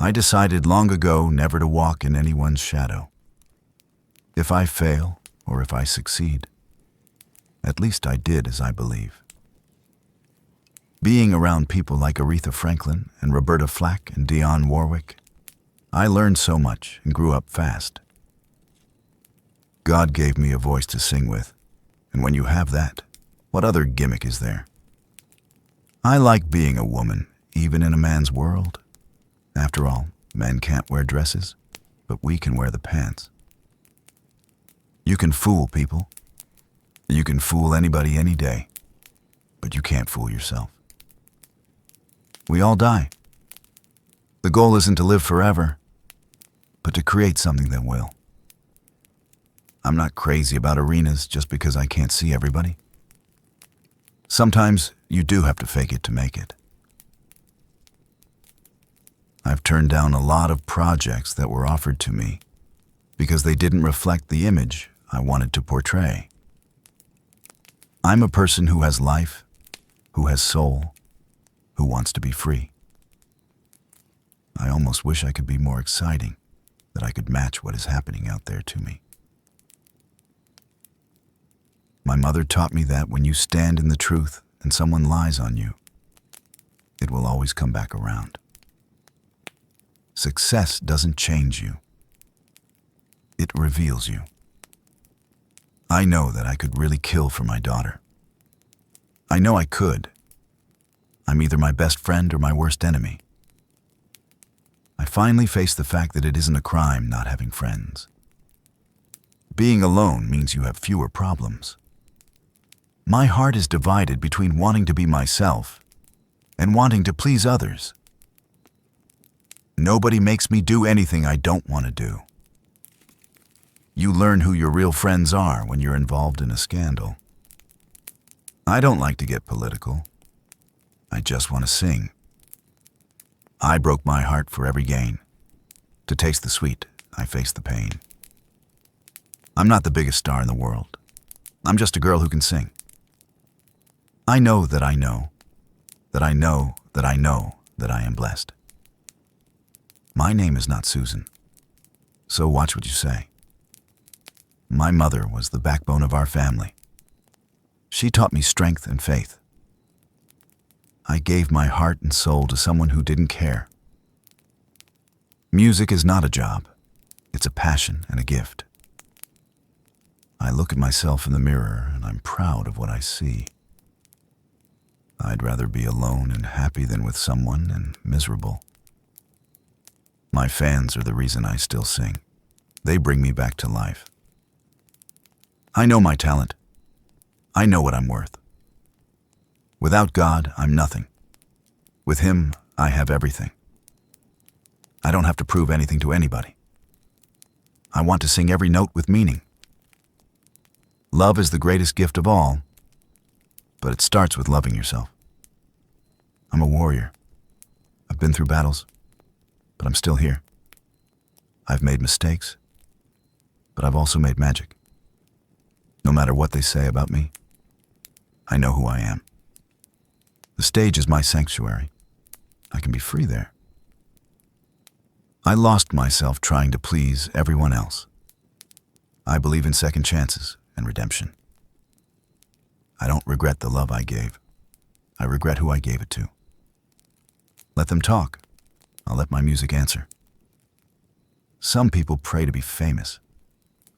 I decided long ago never to walk in anyone's shadow. If I fail, or if I succeed, at least I did as I believe. Being around people like Aretha Franklin and Roberta Flack and Dionne Warwick, I learned so much and grew up fast. God gave me a voice to sing with, and when you have that, what other gimmick is there? I like being a woman, even in a man's world. After all, men can't wear dresses, but we can wear the pants. You can fool people. You can fool anybody any day, but you can't fool yourself. We all die. The goal isn't to live forever, but to create something that will. I'm not crazy about arenas just because I can't see everybody. Sometimes you do have to fake it to make it. I've turned down a lot of projects that were offered to me because they didn't reflect the image I wanted to portray. I'm a person who has life, who has soul, who wants to be free. I almost wish I could be more exciting, that I could match what is happening out there to me. My mother taught me that when you stand in the truth and someone lies on you, it will always come back around. Success doesn't change you. It reveals you. I know that I could really kill for my daughter. I know I could. I'm either my best friend or my worst enemy. I finally faced the fact that it isn't a crime not having friends. Being alone means you have fewer problems. My heart is divided between wanting to be myself and wanting to please others. Nobody makes me do anything I don't want to do. You learn who your real friends are when you're involved in a scandal. I don't like to get political. I just want to sing. I broke my heart for every gain. To taste the sweet, I face the pain. I'm not the biggest star in the world. I'm just a girl who can sing. I know that I know, that I know, that I know that I am blessed. My name is not Susan, so watch what you say. My mother was the backbone of our family. She taught me strength and faith. I gave my heart and soul to someone who didn't care. Music is not a job. It's a passion and a gift. I look at myself in the mirror and I'm proud of what I see. I'd rather be alone and happy than with someone and miserable. My fans are the reason I still sing. They bring me back to life. I know my talent. I know what I'm worth. Without God, I'm nothing. With Him, I have everything. I don't have to prove anything to anybody. I want to sing every note with meaning. Love is the greatest gift of all, but it starts with loving yourself. I'm a warrior. I've been through battles, but I'm still here. I've made mistakes, but I've also made magic. No matter what they say about me, I know who I am. The stage is my sanctuary. I can be free there. I lost myself trying to please everyone else. I believe in second chances and redemption. I don't regret the love I gave. I regret who I gave it to. Let them talk. I'll let my music answer. Some people pray to be famous.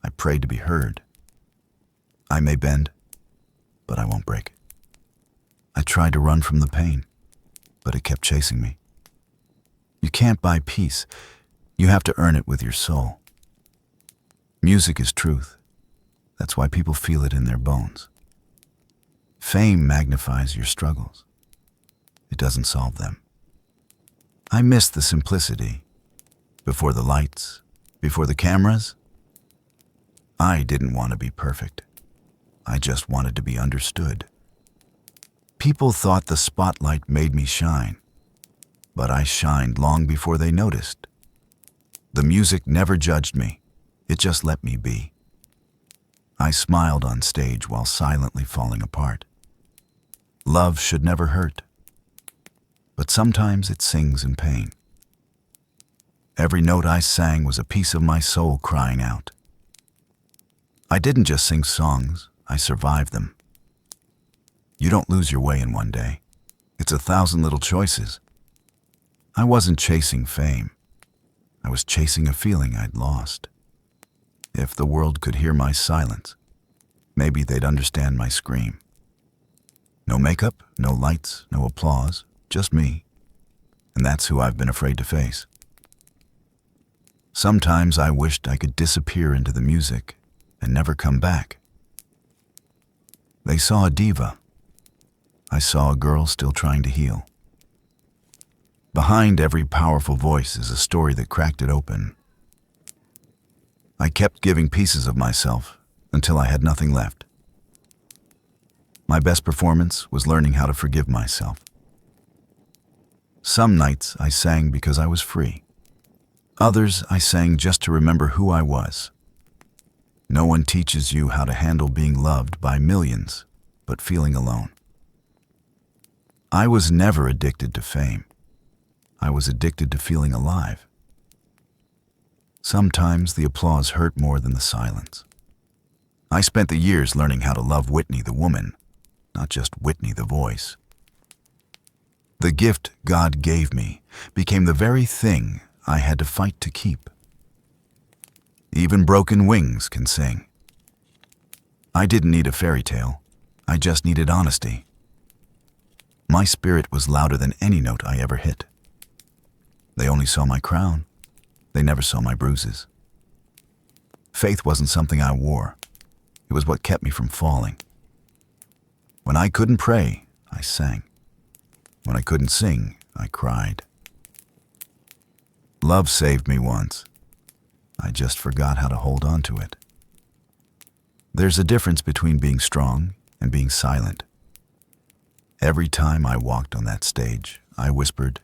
I pray to be heard. I may bend, but I won't break. I tried to run from the pain, but it kept chasing me. You can't buy peace. You have to earn it with your soul. Music is truth. That's why people feel it in their bones. Fame magnifies your struggles. It doesn't solve them. I miss the simplicity. Before the lights, before the cameras, I didn't want to be perfect. I just wanted to be understood. People thought the spotlight made me shine, but I shined long before they noticed. The music never judged me. It just let me be. I smiled on stage while silently falling apart. Love should never hurt, but sometimes it sings in pain. Every note I sang was a piece of my soul crying out. I didn't just sing songs, I survived them. You don't lose your way in one day. It's 1,000 little choices. I wasn't chasing fame. I was chasing a feeling I'd lost. If the world could hear my silence, maybe they'd understand my scream. No makeup, no lights, no applause, just me. And that's who I've been afraid to face. Sometimes I wished I could disappear into the music and never come back. They saw a diva. I saw a girl still trying to heal. Behind every powerful voice is a story that cracked it open. I kept giving pieces of myself until I had nothing left. My best performance was learning how to forgive myself. Some nights I sang because I was free. Others I sang just to remember who I was. No one teaches you how to handle being loved by millions, but feeling alone. I was never addicted to fame. I was addicted to feeling alive. Sometimes the applause hurt more than the silence. I spent the years learning how to love Whitney the woman, not just Whitney the voice. The gift God gave me became the very thing I had to fight to keep. Even broken wings can sing. I didn't need a fairy tale. I just needed honesty. My spirit was louder than any note I ever hit. They only saw my crown. They never saw my bruises. Faith wasn't something I wore. It was what kept me from falling. When I couldn't pray, I sang. When I couldn't sing, I cried. Love saved me once. I just forgot how to hold on to it. There's a difference between being strong and being silent. Every time I walked on that stage, I whispered,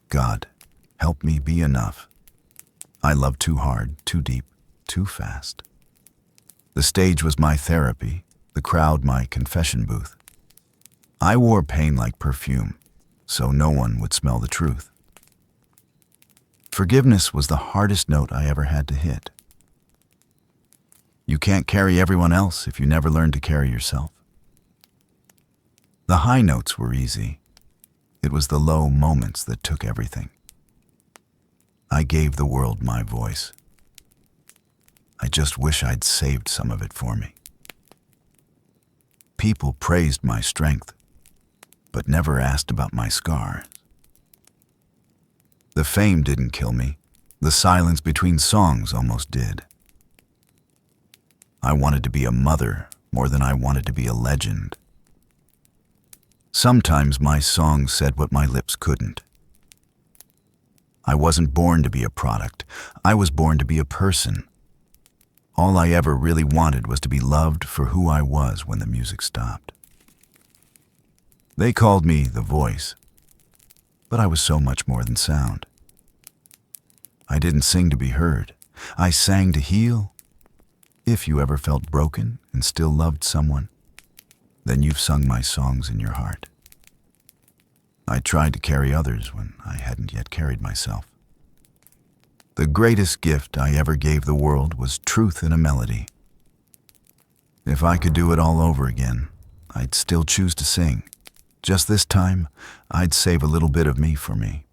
God, help me be enough. I loved too hard, too deep, too fast. The stage was my therapy, the crowd my confession booth. I wore pain like perfume, so no one would smell the truth. Forgiveness was the hardest note I ever had to hit. You can't carry everyone else if you never learn to carry yourself. The high notes were easy. It was the low moments that took everything. I gave the world my voice. I just wish I'd saved some of it for me. People praised my strength, but never asked about my scars. The fame didn't kill me. The silence between songs almost did. I wanted to be a mother more than I wanted to be a legend. Sometimes my songs said what my lips couldn't. I wasn't born to be a product. I was born to be a person. All I ever really wanted was to be loved for who I was when the music stopped. They called me the voice, but I was so much more than sound. I didn't sing to be heard. I sang to heal. If you ever felt broken and still loved someone, then you've sung my songs in your heart. I tried to carry others when I hadn't yet carried myself. The greatest gift I ever gave the world was truth in a melody. If I could do it all over again, I'd still choose to sing. Just this time, I'd save a little bit of me for me.